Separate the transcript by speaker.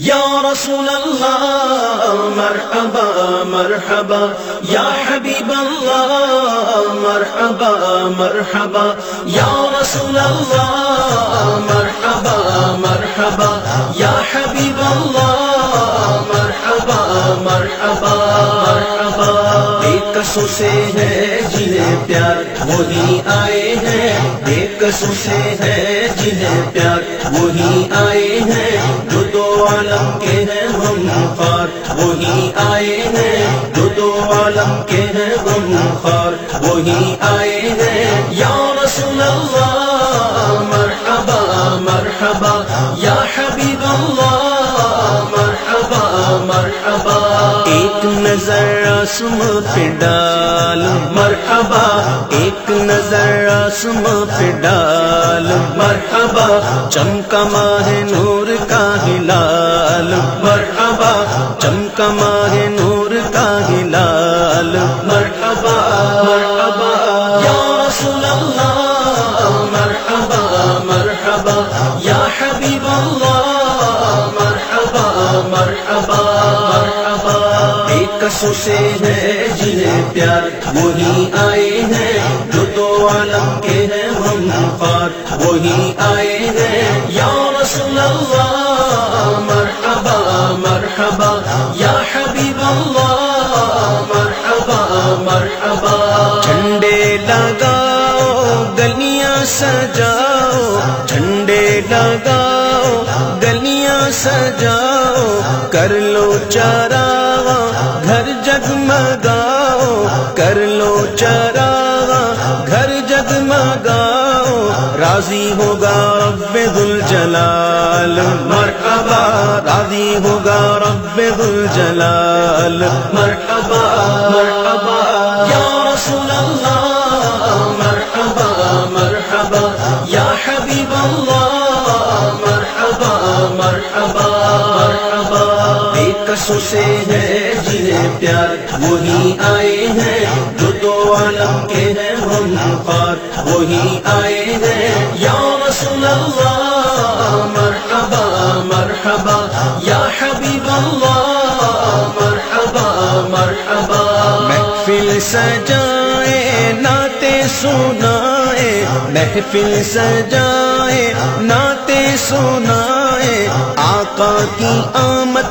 Speaker 1: یا رسول اللہ مرحبا مرحبا، یا حبیب اللہ مرحبا مرحبا، یا رسول اللہ مرحبا مرحبا، یا حبیب اللہ مرحبا مرحبا مرحبا۔ بے قصوں سے ہے جنہیں پیار وہی آئے ہیں، بے قصوں سے ہے جنہیں پیار وہی آئے ہیں، جو دو عالم کے ہیں غمخوار وہی آئے ہیں، جو دو عالم کے ہیں غمخوار وہی آئے ہیں۔ یا رسول اللہ مرحبا مرحبا، یا حبیب اللہ مرحبا مرحبا۔ ایک نظر آسماں پہ ڈال مرحبا، ایک نظر آسماں پہ ڈال مرحبا، چمکا ماہ نور کا ہلال مرحبا، چمکا ماہ نور کا ہلال مرحبا مرحبا۔ یا رسول اللہ مرحبا مرحبا، یا حبیب اللہ مرحبا مرحبا مرحبا۔ بے قصوں سے ہے جنہیں پیار وہی آئے ہیں، جو دو عالم کے ہیں غمخوار وہی آئے ہیں۔ یا رسول اللہ مرحبا مرحبا، یا حبیب اللہ مرحبا مرحبا۔ جھنڈے لگاؤ گلیاں سجاؤ، جھنڈے لگاؤ گلیاں سجاؤ، کر لو چراغ گھر جگمگاؤ، کر لو چراغ گھر جگمگاؤ، راضی ہوگا رب ذوالجلال مرحبا، راضی ہوگا رب ذوالجلال مرحبا مرحبا۔ یا رسول اللہ مرحبا مرحبا، یا حبیب اللہ مرحبا مرحبا مرحبا۔ بے قصوں سے ہے جنہیں پیار وہی آئے ہیں، جو دو عالم کے ہیں غمخوار وہی آئے ہیں۔ یا رسول اللہ مرحبا مرحبا، یا حبیب اللہ مرحبا مرحبا۔ محفل سجائے نعتیں سنائے، محفل سجائے نعتیں سنائے، آقا کی آمد